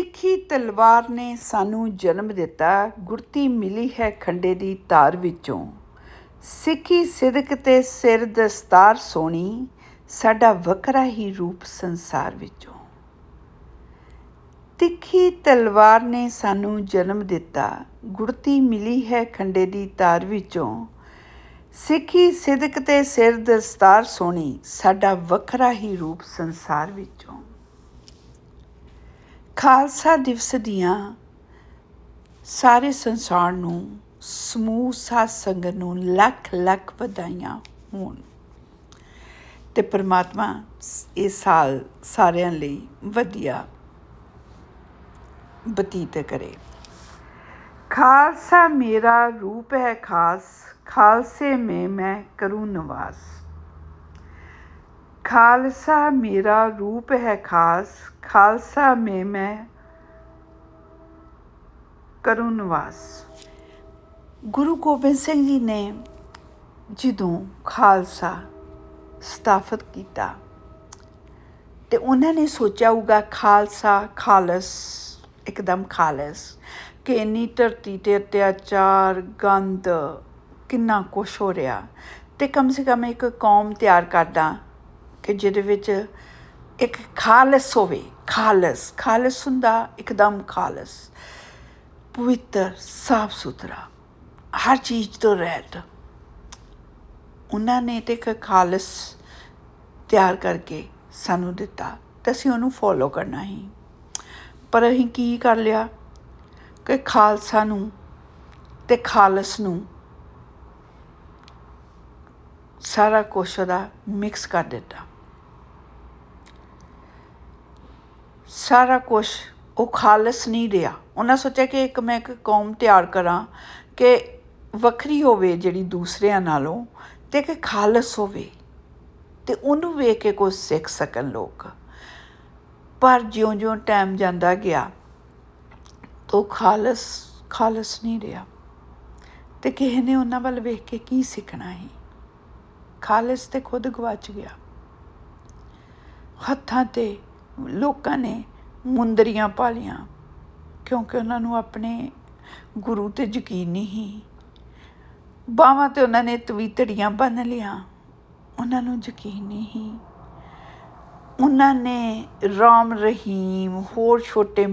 ਤਿੱਖੀ ਤਲਵਾਰ ਨੇ ਸਾਨੂੰ ਜਨਮ ਦਿੱਤਾ, ਗੁੜਤੀ ਮਿਲੀ ਹੈ ਖੰਡੇ ਦੀ ਧਾਰ ਵਿੱਚੋਂ। ਸਿੱਖੀ ਸਿਦਕ ਤੇ ਸਿਰ ਦਸਤਾਰ ਸੋਹਣੀ, ਸਾਡਾ ਵੱਖਰਾ ਹੀ ਰੂਪ ਸੰਸਾਰ ਵਿੱਚੋਂ। ਤਿੱਖੀ ਤਲਵਾਰ ਨੇ ਸਾਨੂੰ ਜਨਮ ਦਿੱਤਾ, ਗੁੜਤੀ ਮਿਲੀ ਹੈ ਖੰਡੇ ਦੀ ਧਾਰ ਵਿੱਚੋਂ। ਸਿੱਖੀ ਸਿਦਕ ਤੇ ਸਿਰ ਦਸਤਾਰ ਸੋਹਣੀ, ਸਾਡਾ ਵੱਖਰਾ ਹੀ ਰੂਪ ਸੰਸਾਰ ਵਿੱਚੋਂ। ਖਾਲਸਾ ਦਿਵਸ ਦੀਆਂ ਸਾਰੇ ਸੰਸਾਰ ਨੂੰ, ਸਮੂਹ ਸਾਧ ਸੰਗਤ ਨੂੰ ਲੱਖ ਲੱਖ ਵਧਾਈਆਂ ਹੋਣ ਅਤੇ ਪਰਮਾਤਮਾ ਇਹ ਸਾਲ ਸਾਰਿਆਂ ਲਈ ਵਧੀਆ ਬਤੀਤ ਕਰੇ। ਖਾਲਸਾ ਮੇਰਾ ਰੂਪ ਹੈ ਖਾਸ, ਖਾਲਸੇ में मैं करूँ निवास। खालसा मेरा रूप है खास, खालसा में मैं करूँ निवास। गुरु गोबिंद सिंह जी ने ਜਦੋਂ ਖਾਲਸਾ ਸਥਾਪਿਤ ਕੀਤਾ ਤੇ ਉਹਨਾਂ ਨੇ ਸੋਚਿਆ ਹੋਊਗਾ ਖਾਲਸਾ ਖਾਲਸ ਇੱਕਦਮ ਖਾਲਸ ਕਿ ਇੰਨੀ ਧਰਤੀ 'ਤੇ ਅਤਿਆਚਾਰ ਗੰਦ ਕਿੰਨਾ ਕੁਛ ਹੋ ਰਿਹਾ ਅਤੇ ਕਮ ਸੇ ਕਮ ਇੱਕ ਕੌਮ ਤਿਆਰ ਕਰਦਾ ਕਿ ਜਿਹਦੇ ਵਿੱਚ ਇੱਕ ਖਾਲਸ ਹੋਵੇ। ਖਾਲਸ ਖਾਲਸ ਹੁੰਦਾ ਇੱਕਦਮ ਖਾਲਸ, ਪਵਿੱਤਰ, ਸਾਫ ਸੁਥਰਾ, ਹਰ ਚੀਜ਼ ਤੋਂ ਰਹਿਤ। ਉਹਨਾਂ ਨੇ ਤਾਂ ਇੱਕ ਖਾਲਸ ਤਿਆਰ ਕਰਕੇ ਸਾਨੂੰ ਦਿੱਤਾ ਅਤੇ ਅਸੀਂ ਉਹਨੂੰ ਫੋਲੋ ਕਰਨਾ ਸੀ। ਪਰ ਅਸੀਂ ਕੀ ਕਰ ਲਿਆ ਕਿ ਖਾਲਸਾ ਨੂੰ ਅਤੇ ਖਾਲਸ ਨੂੰ ਸਾਰਾ ਕੁਛ ਉਹਦਾ ਮਿਕਸ ਕਰ ਦਿੱਤਾ। ਸਾਰਾ ਕੁਛ ਉਹ ਖਾਲਸ ਨਹੀਂ ਰਿਹਾ। ਉਹਨਾਂ ਸੋਚਿਆ ਕਿ ਮੈਂ ਇੱਕ ਕੌਮ ਤਿਆਰ ਕਰਾਂ ਕਿ ਵੱਖਰੀ ਹੋਵੇ ਜਿਹੜੀ ਦੂਸਰਿਆਂ ਨਾਲੋਂ ਅਤੇ ਇੱਕ ਖਾਲਸ ਹੋਵੇ ਅਤੇ ਉਹਨੂੰ ਵੇਖ ਕੇ ਕੁਛ ਸਿੱਖ ਸਕਣ ਲੋਕ। ਪਰ ਜਿਉਂ-ਜਿਉਂ ਟਾਈਮ ਜਾਂਦਾ ਗਿਆ ਤਾਂ ਉਹ ਖਾਲਸ ਨਹੀਂ ਰਿਹਾ ਅਤੇ ਕਿਸੇ ਨੇ ਉਹਨਾਂ ਵੱਲ ਵੇਖ ਕੇ ਕੀ ਸਿੱਖਣਾ ਸੀ। ਖਾਲਸ ਤਾਂ ਖੁਦ ਗਵਾਚ ਗਿਆ। ਹੱਥਾਂ 'ਤੇ ਲੋਕਾਂ ਨੇ ਮੁੰਦਰੀਆਂ ਪਾ ਲਈਆਂ ਕਿਉਂਕਿ ਉਹਨਾਂ ਨੂੰ ਆਪਣੇ ਗੁਰੂ 'ਤੇ ਯਕੀਨ ਨਹੀਂ ਸੀ। ਬਾਹਾਂ 'ਤੇ ਉਹਨਾਂ ਨੇ ਤਵੀਤੜੀਆਂ ਬੰਨ੍ਹ ਲਈਆਂ, ਉਹਨਾਂ ਨੂੰ ਯਕੀਨ ਨਹੀਂ ਸੀ। ਉਹਨਾਂ ਨੇ ਰਾਮ ਰਹੀਮ ਹੋਰ ਛੋਟੇ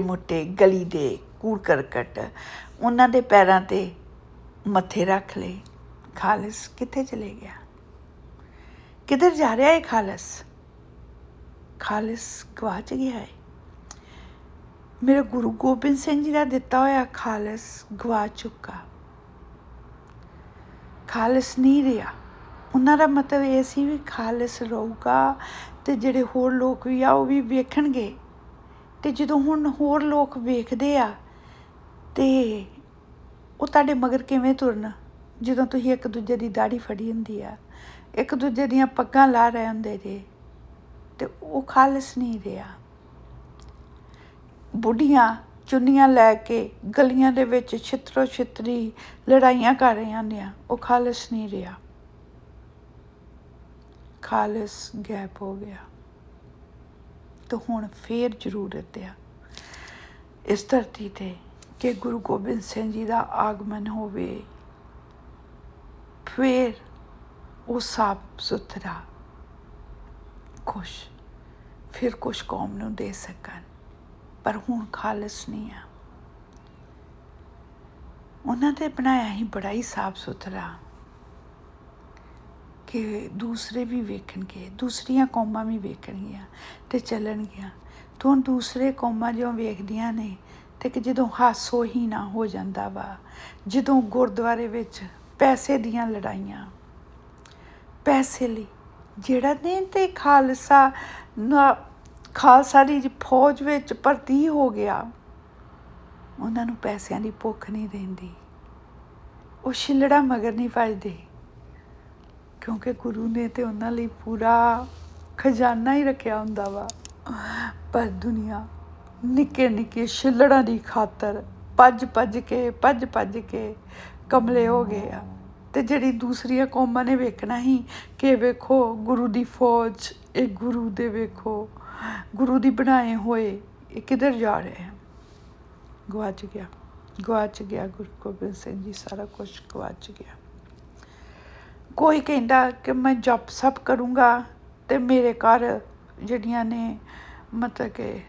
ਮੋਟੇ ਗਲੀ ਦੇ ਕੂੜ ਕਰਕਟ ਉਹਨਾਂ ਦੇ ਪੈਰਾਂ 'ਤੇ ਮੱਥੇ ਰੱਖ ਲਏ। ਖਾਲਸ ਕਿੱਥੇ ਚਲੇ ਗਿਆ? ਕਿੱਧਰ ਜਾ ਰਿਹਾ ਹੈ ਖਾਲਸ? ਖਾਲਸ ਗਵਾਚ ਗਿਆ ਹੈ। ਮੇਰੇ ਗੁਰੂ ਗੋਬਿੰਦ ਸਿੰਘ ਜੀ ਦਾ ਦਿੱਤਾ ਹੋਇਆ ਖਾਲਸ ਗਵਾ ਚੁੱਕਾ। ਖਾਲਸ ਨਹੀਂ ਰਿਹਾ। ਉਹਨਾਂ ਦਾ ਮਤਲਬ ਇਹ ਸੀ ਵੀ ਖਾਲਸ ਰਹੂਗਾ ਅਤੇ ਜਿਹੜੇ ਹੋਰ ਲੋਕ ਵੀ ਆ ਉਹ ਵੀ ਵੇਖਣਗੇ। ਅਤੇ ਜਦੋਂ ਹੁਣ ਹੋਰ ਲੋਕ ਵੇਖਦੇ ਆ ਅਤੇ ਉਹ ਤੁਹਾਡੇ ਮਗਰ ਕਿਵੇਂ ਤੁਰਨ ਜਦੋਂ ਤੁਸੀਂ ਇੱਕ ਦੂਜੇ ਦੀ ਦਾੜੀ ਫੜੀ ਹੁੰਦੀ ਆ, ਇੱਕ ਦੂਜੇ ਦੀਆਂ ਪੱਗਾਂ ਲਾ ਰਹੇ ਹੁੰਦੇ ਜੇ। ਅਤੇ ਉਹ ਖਾਲਸ ਨਹੀਂ ਰਿਹਾ। ਬੁੱਢੀਆਂ ਚੁੰਨੀਆਂ ਲੈ ਕੇ ਗਲੀਆਂ ਦੇ ਵਿੱਚ ਛਿੱਤਰੋ ਛਿੱਤਰੀ ਲੜਾਈਆਂ ਕਰ ਰਹੀਆਂ ਹੁੰਦੀਆਂ, ਉਹ ਖਾਲਸ ਨਹੀਂ ਰਿਹਾ। ਖਾਲਸ ਗਾਇਬ ਹੋ ਗਿਆ। ਅਤੇ ਹੁਣ ਫੇਰ ਜ਼ਰੂਰਤ ਆ ਇਸ ਧਰਤੀ 'ਤੇ ਕਿ ਗੁਰੂ ਗੋਬਿੰਦ ਸਿੰਘ ਜੀ ਦਾ ਆਗਮਨ ਹੋਵੇ। ਫਿਰ ਉਹ ਸਾਫ ਸੁਥਰਾ ਕੁਛ ਕੌਮ ਨੂੰ ਦੇ ਸਕਣ। ਪਰ ਹੁਣ ਖਾਲਸ ਨਹੀਂ ਆ। ਉਹਨਾਂ ਨੇ ਬਣਾਇਆ ਹੀ ਬੜਾ ਹੀ ਸਾਫ ਸੁਥਰਾ ਕਿ ਦੂਸਰੇ ਵੀ ਵੇਖਣਗੇ, ਦੂਸਰੀਆਂ ਕੌਮਾਂ ਵੀ ਵੇਖਣਗੀਆਂ ਅਤੇ ਚੱਲਣਗੀਆਂ। ਤਾਂ ਹੁਣ ਦੂਸਰੇ ਕੌਮਾਂ ਜਿਉਂ ਵੇਖਦੀਆਂ ਨੇ ਅਤੇ ਕਿ ਜਦੋਂ ਹਾਸੋ ਹੀ ਨਾ ਹੋ ਜਾਂਦਾ ਵਾ, ਜਦੋਂ ਗੁਰਦੁਆਰੇ ਵਿੱਚ ਪੈਸੇ ਦੀਆਂ ਲੜਾਈਆਂ, ਪੈਸੇ ਲਈ ਜਿਹੜਾ ਨੇ ਅਤੇ ਖਾਲਸਾ ਦੀ ਫੌਜ ਵਿੱਚ ਭਰਤੀ ਹੋ ਗਿਆ, ਉਹਨਾਂ ਨੂੰ ਪੈਸਿਆਂ ਦੀ ਭੁੱਖ ਨਹੀਂ ਰਹਿੰਦੀ। ਉਹ ਛਿੱਲੜਾਂ ਮਗਰ ਨਹੀਂ ਭੱਜਦੇ ਕਿਉਂਕਿ ਗੁਰੂ ਨੇ ਤਾਂ ਉਹਨਾਂ ਲਈ ਪੂਰਾ ਖਜ਼ਾਨਾ ਹੀ ਰੱਖਿਆ ਹੁੰਦਾ ਵਾ। ਪਰ ਦੁਨੀਆ ਨਿੱਕੇ ਨਿੱਕੇ ਛਿੱਲੜਾਂ ਦੀ ਖਾਤਰ ਭੱਜ ਭੱਜ ਕੇ ਕਮਲੇ ਹੋ ਗਏ ਆ। ਅਤੇ ਜਿਹੜੀ ਦੂਸਰੀਆਂ ਕੌਮਾਂ ਨੇ ਵੇਖਣਾ ਸੀ ਕਿ ਵੇਖੋ ਗੁਰੂ ਦੀ ਫੌਜ, ਇਹ ਗੁਰੂ ਦੇ ਵੇਖੋ गुरु दी बनाए हुए ये किधर जा रहे हैं? गवाच गया गुरु गोबिंद सिंह जी, सारा कुछ गवाच गया। कोई कहता कि मैं जप सप करूँगा तो मेरे घर ਜਿਹੜੀਆਂ ਨੇ ਮਤਲਬ ਕਿ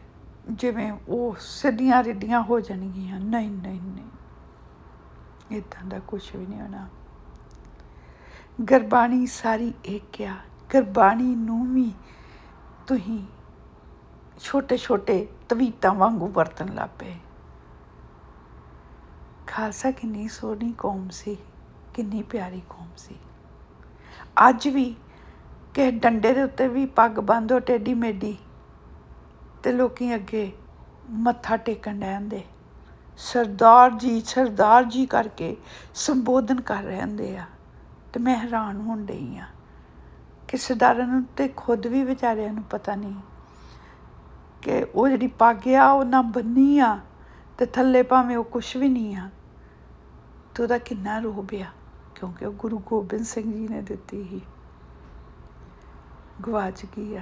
ਜਿਵੇਂ ਉਹ ਸਿੱਧੀਆਂ ਰਿੱਧੀਆਂ ਹੋ ਜਾਣਗੀਆਂ। ਨਹੀਂ ਨਹੀਂ ਨਹੀਂ, ਇੱਦਾਂ ਦਾ ਕੁਛ ਵੀ ਨਹੀਂ ਹੋਣਾ। ਗੁਰਬਾਣੀ ਸਾਰੀ ਇੱਕ ਆ। ਗੁਰਬਾਣੀ ਨੂੰ ਵੀ ਤੁਸੀਂ ਛੋਟੇ ਛੋਟੇ ਤਵੀਤਾਂ ਵਾਂਗੂ ਵਰਤਣ ਲੱਗ ਪਏ। ਖਾਲਸਾ ਕਿੰਨੀ ਸੋਹਣੀ ਕੌਮ ਸੀ, ਕਿੰਨੀ ਪਿਆਰੀ ਕੌਮ ਸੀ। ਅੱਜ ਵੀ ਕਿ ਡੰਡੇ ਦੇ ਉੱਤੇ ਵੀ ਪੱਗ ਬੰਨ੍ਹੋ ਟੇਢੀ ਮੇਢੀ ਅਤੇ ਲੋਕ ਅੱਗੇ ਮੱਥਾ ਟੇਕਣ ਰਹਿੰਦੇ, ਸਰਦਾਰ ਜੀ ਕਰਕੇ ਸੰਬੋਧਨ ਕਰ ਰਹੇ ਹੁੰਦੇ ਆ। ਅਤੇ ਮੈਂ ਹੈਰਾਨ ਹੋਣ ਡਈ ਹਾਂ ਕਿ ਸਰਦਾਰਾਂ ਨੂੰ ਤਾਂ ਖੁਦ ਵੀ ਵਿਚਾਰਿਆਂ ਨੂੰ ਪਤਾ ਨਹੀਂ ਕਿ ਉਹ ਜਿਹੜੀ ਪੱਗ ਆ ਉਹ ਨਾ ਬੰਨੀ ਆ ਅਤੇ ਥੱਲੇ ਭਾਵੇਂ ਉਹ ਕੁਛ ਵੀ ਨਹੀਂ ਆ, ਅਤੇ ਉਹਦਾ ਕਿੰਨਾ ਰੋਹਬ ਆ, ਕਿਉਂਕਿ ਉਹ ਗੁਰੂ ਗੋਬਿੰਦ ਸਿੰਘ ਜੀ ਨੇ ਦਿੱਤੀ ਸੀ। ਗਵਾਚ ਗਈ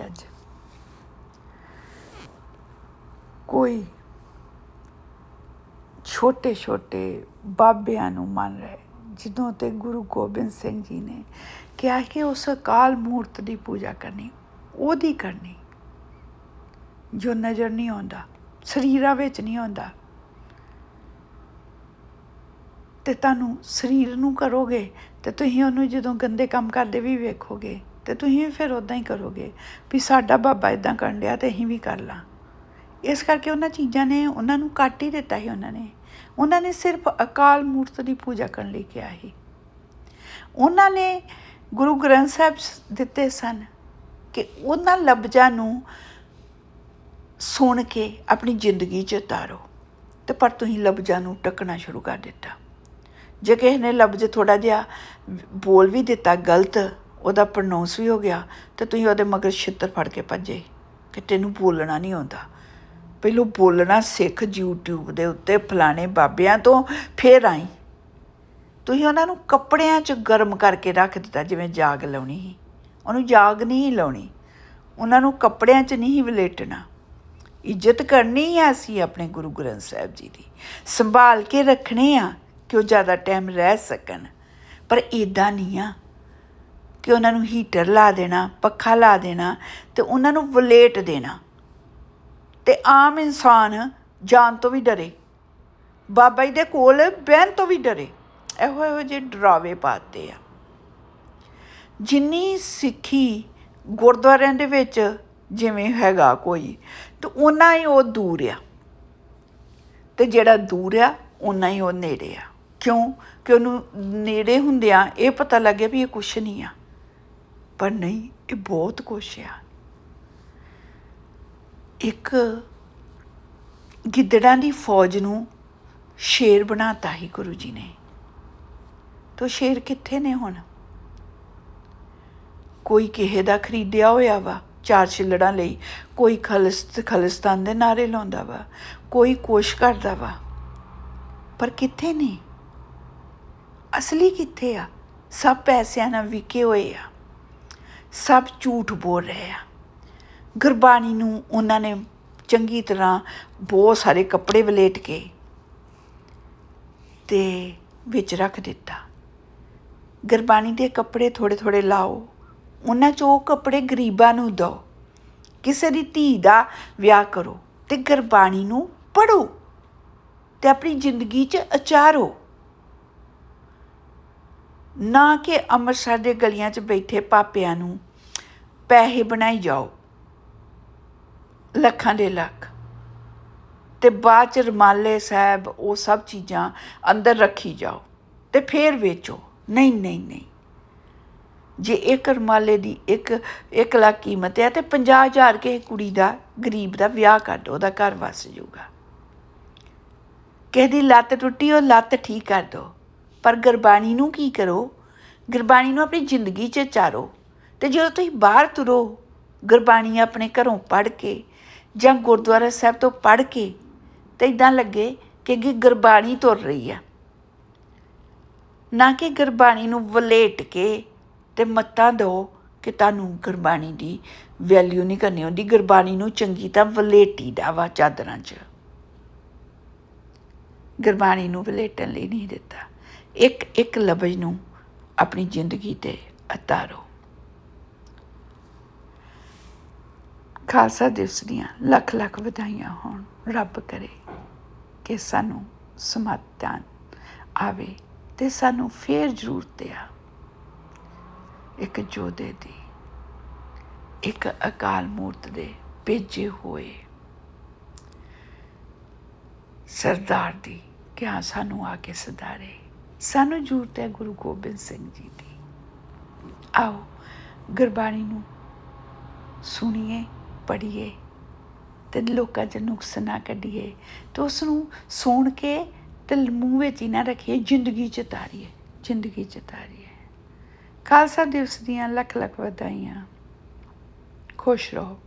ਅੱਜ। ਕੋਈ ਛੋਟੇ ਛੋਟੇ ਬਾਬਿਆਂ ਨੂੰ ਮੰਨ ਰਹੇ, ਜਦੋਂ ਤੇ ਗੁਰੂ ਗੋਬਿੰਦ ਸਿੰਘ ਜੀ ਨੇ ਕਿਹਾ ਕਿ ਉਸ ਅਕਾਲ ਮੂਰਤ ਦੀ ਪੂਜਾ ਕਰਨੀ, ਉਹਦੀ ਕਰਨੀ ਜੋ ਨਜ਼ਰ ਨਹੀਂ ਆਉਂਦਾ, ਸਰੀਰਾਂ ਵਿੱਚ ਨਹੀਂ ਆਉਂਦਾ। ਅਤੇ ਤੁਹਾਨੂੰ ਸਰੀਰ ਨੂੰ ਕਰੋਗੇ ਅਤੇ ਤੁਸੀਂ ਉਹਨੂੰ ਜਦੋਂ ਗੰਦੇ ਕੰਮ ਕਰਦੇ ਵੀ ਵੇਖੋਗੇ ਅਤੇ ਤੁਸੀਂ ਵੀ ਫਿਰ ਉੱਦਾਂ ਹੀ ਕਰੋਗੇ ਵੀ ਸਾਡਾ ਬਾਬਾ ਇੱਦਾਂ ਕਰਨ ਡਿਆ ਅਤੇ ਅਸੀਂ ਵੀ ਕਰ ਲਾਂ। ਇਸ ਕਰਕੇ ਉਹਨਾਂ ਚੀਜ਼ਾਂ ਨੇ ਉਹਨਾਂ ਨੂੰ ਕੱਟ ਹੀ ਦਿੱਤਾ ਸੀ। ਉਹਨਾਂ ਨੇ ਸਿਰਫ ਅਕਾਲ ਮੂਰਤ ਦੀ ਪੂਜਾ ਕਰਨ ਲਈ ਕਿਹਾ ਸੀ। ਉਹਨਾਂ ਨੇ ਗੁਰੂ ਗ੍ਰੰਥ ਸਾਹਿਬ ਦਿੱਤੇ ਸਨ ਕਿ ਉਹਨਾਂ ਲਫ਼ਜ਼ਾਂ ਨੂੰ ਸੁਣ ਕੇ ਆਪਣੀ ਜ਼ਿੰਦਗੀ 'ਚ ਉਤਾਰੋ, ਅਤੇ ਪਰ ਤੁਸੀਂ ਲਫ਼ਜ਼ਾਂ ਨੂੰ ਢੱਕਣਾ ਸ਼ੁਰੂ ਕਰ ਦਿੱਤਾ। ਜੇ ਕਿਸੇ ਨੇ ਲਫ਼ਜ਼ ਥੋੜ੍ਹਾ ਜਿਹਾ ਬੋਲ ਵੀ ਦਿੱਤਾ ਗਲਤ, ਉਹਦਾ ਪ੍ਰੋਨਾਊਂਸ ਵੀ ਹੋ ਗਿਆ, ਅਤੇ ਤੁਸੀਂ ਉਹਦੇ ਮਗਰ ਛਿੱਤਰ ਫੜ ਕੇ ਭੱਜੇ ਕਿ ਤੈਨੂੰ ਬੋਲਣਾ ਨਹੀਂ ਆਉਂਦਾ। ਪਹਿਲੋਂ ਬੋਲਣਾ ਸਿੱਖ ਯੂਟਿਊਬ ਦੇ ਉੱਤੇ ਫਲਾਣੇ ਬਾਬਿਆਂ ਤੋਂ, ਫਿਰ ਆਈ। ਤੁਸੀਂ ਉਹਨਾਂ ਨੂੰ ਕੱਪੜਿਆਂ 'ਚ ਗਰਮ ਕਰਕੇ ਰੱਖ ਦਿੱਤਾ, ਜਿਵੇਂ ਜਾਗ ਲਾਉਣੀ ਸੀ। ਉਹਨੂੰ ਜਾਗ ਨਹੀਂ ਲਾਉਣੀ, ਉਹਨਾਂ ਨੂੰ ਕੱਪੜਿਆਂ 'ਚ ਨਹੀਂ ਵਲੇਟਣਾ। ਇੱਜ਼ਤ ਕਰਨੀ ਆ ਅਸੀਂ ਆਪਣੇ ਗੁਰੂ ਗ੍ਰੰਥ ਸਾਹਿਬ ਜੀ ਦੀ, ਸੰਭਾਲ ਕੇ ਰੱਖਣੇ ਆ ਕਿ ਉਹ ਜ਼ਿਆਦਾ ਟਾਈਮ ਰਹਿ ਸਕਣ। ਪਰ ਇੱਦਾਂ ਨਹੀਂ ਆ ਕਿ ਉਹਨਾਂ ਨੂੰ ਹੀਟਰ ਲਾ ਦੇਣਾ, ਪੱਖਾ ਲਾ ਦੇਣਾ ਅਤੇ ਉਹਨਾਂ ਨੂੰ ਵਲੇਟ ਦੇਣਾ। ਅਤੇ ਆਮ ਇਨਸਾਨ ਜਾਣ ਤੋਂ ਵੀ ਡਰੇ, ਬਾਬਾ ਜੀ ਦੇ ਕੋਲ ਬਹਿਣ ਤੋਂ ਵੀ ਡਰੇ। ਇਹੋ ਜਿਹੇ ਡਰਾਵੇ ਪਾਤੇ ਆ। ਜਿੰਨੀ ਸਿੱਖੀ ਗੁਰਦੁਆਰਿਆਂ ਦੇ ਵਿੱਚ ਜਿਵੇਂ ਹੈਗਾ ਕੋਈ, ਅਤੇ ਓਨਾ ਹੀ ਉਹ ਦੂਰ ਆ, ਅਤੇ ਜਿਹੜਾ ਦੂਰ ਆ ਓਨਾ ਹੀ ਉਹ ਨੇੜੇ ਆ। ਕਿਉਂ ਕਿ ਉਹਨੂੰ ਨੇੜੇ ਹੁੰਦਿਆਂ ਇਹ ਪਤਾ ਲੱਗਿਆ ਵੀ ਇਹ ਕੁਛ ਨਹੀਂ ਆ, ਪਰ ਨਹੀਂ, ਇਹ ਬਹੁਤ ਕੁਛ ਆ। ਇੱਕ ਗਿੱਦੜਾਂ ਦੀ ਫੌਜ ਨੂੰ ਸ਼ੇਰ ਬਣਾਤਾ ਸੀ ਗੁਰੂ ਜੀ ਨੇ, ਅਤੇ ਉਹ ਸ਼ੇਰ ਕਿੱਥੇ ਨੇ ਹੁਣ? ਕੋਈ ਕਿਸੇ ਦਾ ਖਰੀਦਿਆ ਹੋਇਆ ਵਾ 4 ਛਿੱਲੜਾਂ ਲਈ, ਕੋਈ ਖਾਲਿਸਤਾਨ ਦੇ ਨਾਅਰੇ ਲਾਉਂਦਾ ਵਾ, ਕੋਈ ਕੁਛ ਕਰਦਾ ਵਾ, ਪਰ ਕਿੱਥੇ ਨੇ? ਅਸਲੀ ਕਿੱਥੇ ਆ? ਸਭ ਪੈਸਿਆਂ ਨਾਲ ਵਿਕੇ ਹੋਏ ਆ, ਸਭ ਝੂਠ ਬੋਲ ਰਹੇ ਆ। ਗੁਰਬਾਣੀ ਨੂੰ ਉਹਨਾਂ ਨੇ ਚੰਗੀ ਤਰ੍ਹਾਂ ਬਹੁਤ ਸਾਰੇ ਕੱਪੜੇ ਵਲੇਟ ਕੇ ਅਤੇ ਵਿੱਚ ਰੱਖ ਦਿੱਤਾ। ਗੁਰਬਾਣੀ ਦੇ ਕੱਪੜੇ ਥੋੜ੍ਹੇ ਥੋੜ੍ਹੇ ਲਾਓ, ਉਹਨਾਂ 'ਚ ਉਹ ਕੱਪੜੇ ਗਰੀਬਾਂ ਨੂੰ ਦਿਓ, ਕਿਸੇ ਦੀ ਧੀ ਦਾ ਵਿਆਹ ਕਰੋ ਅਤੇ ਗੁਰਬਾਣੀ ਨੂੰ ਪੜ੍ਹੋ ਅਤੇ ਆਪਣੀ ਜ਼ਿੰਦਗੀ 'ਚ ਉਚਾਰੋ। ਨਾ ਕਿ ਅੰਮ੍ਰਿਤਸਰ ਦੇ ਗਲੀਆਂ 'ਚ ਬੈਠੇ ਪਾਪਿਆਂ ਨੂੰ ਪੈਸੇ ਬਣਾਈ ਜਾਓ ਲੱਖਾਂ ਦੇ ਲੱਖ, ਅਤੇ ਬਾਅਦ 'ਚ ਰੁਮਾਲੇ ਸਾਹਿਬ ਉਹ ਸਭ ਚੀਜ਼ਾਂ ਅੰਦਰ ਰੱਖੀ ਜਾਓ ਅਤੇ ਫਿਰ ਵੇਚੋ। ਨਹੀਂ ਨਹੀਂ ਨਹੀਂ, ਜੇ ਇੱਕ ਰੁਮਾਲੇ ਦੀ 1 ਲੱਖ ਕੀਮਤ ਹੈ ਅਤੇ 50,000 ਕਿਸੇ ਕੁੜੀ ਦਾ, ਗਰੀਬ ਦਾ ਵਿਆਹ ਕਰ ਦਿਓ, ਉਹਦਾ ਘਰ ਵਸ ਜਾਊਗਾ। ਕਿਸੇ ਦੀ ਲੱਤ ਟੁੱਟੀ, ਉਹ ਲੱਤ ਠੀਕ ਕਰ ਦਿਓ। ਪਰ ਗੁਰਬਾਣੀ ਨੂੰ ਕੀ ਕਰੋ? ਗੁਰਬਾਣੀ ਨੂੰ ਆਪਣੀ ਜ਼ਿੰਦਗੀ 'ਚ ਉਚਾਰੋ। ਅਤੇ ਜਦੋਂ ਤੁਸੀਂ ਬਾਹਰ ਤੁਰੋ, ਗੁਰਬਾਣੀ ਆਪਣੇ ਘਰੋਂ ਪੜ੍ਹ ਕੇ ਜਾਂ ਗੁਰਦੁਆਰਾ ਸਾਹਿਬ ਤੋਂ ਪੜ੍ਹ ਕੇ, ਤਾਂ ਇੱਦਾਂ ਲੱਗੇ ਕਿ ਗੁਰਬਾਣੀ ਤੁਰ ਰਹੀ ਆ, ਨਾ ਕਿ ਗੁਰਬਾਣੀ ਨੂੰ ਵਲੇਟ ਕੇ ਅਤੇ ਮੱਤਾਂ ਦਿਓ ਕਿ ਤੁਹਾਨੂੰ ਗੁਰਬਾਣੀ ਦੀ ਵੈਲਿਊ ਨਹੀਂ ਕਰਨੀ ਆਉਂਦੀ। ਗੁਰਬਾਣੀ ਨੂੰ ਚੰਗੀ ਤਾਂ ਵਲੇਟੀ ਦਾ ਵਾ ਚਾਦਰਾਂ 'ਚ, ਗੁਰਬਾਣੀ ਨੂੰ ਵਲੇਟਣ ਲਈ ਨਹੀਂ ਦਿੱਤਾ। ਇੱਕ ਇੱਕ ਲਫ਼ਜ਼ ਨੂੰ ਆਪਣੀ ਜ਼ਿੰਦਗੀ 'ਤੇ ਉਤਾਰੋ। ਖਾਲਸਾ ਦਿਵਸ ਦੀਆਂ ਲੱਖ ਲੱਖ ਵਧਾਈਆਂ ਹੋਣ। ਰੱਬ ਕਰੇ ਕਿ ਸਾਨੂੰ ਸਮਾਧਾਨ ਆਵੇ ਅਤੇ ਸਾਨੂੰ ਫਿਰ ਜ਼ਰੂਰਤ ਆ ਇੱਕ ਯੋਧੇ ਦੀ, ਇੱਕ ਅਕਾਲ ਮੂਰਤ ਦੇ ਭੇਜੇ ਹੋਏ ਸਰਦਾਰ ਦੀ, ਕਿ ਹਾਂ ਸਾਨੂੰ ਆ ਕੇ ਸੁਧਾਰੇ। ਸਾਨੂੰ ਜ਼ਰੂਰਤ ਹੈ ਗੁਰੂ ਗੋਬਿੰਦ ਸਿੰਘ ਜੀ ਦੀ। ਆਓ ਗੁਰਬਾਣੀ ਨੂੰ ਸੁਣੀਏ, ਪੜ੍ਹੀਏ ਅਤੇ ਲੋਕਾਂ 'ਚ ਨੁਕਸ ਨਾ ਕੱਢੀਏ, ਅਤੇ ਉਸ ਨੂੰ ਸੁਣ ਕੇ ਅਤੇ ਮੂੰਹ ਵਿੱਚ ਹੀ ਨਾ ਰੱਖੀਏ, ਜ਼ਿੰਦਗੀ 'ਚ ਉਤਾਰੀਏ, ਜ਼ਿੰਦਗੀ 'ਚ ਉਤਾਰੀਏ। ਖਾਲਸਾ ਦਿਵਸ ਦੀਆਂ ਲੱਖ ਲੱਖ ਵਧਾਈਆਂ। ਖੁਸ਼ ਰਹੋ।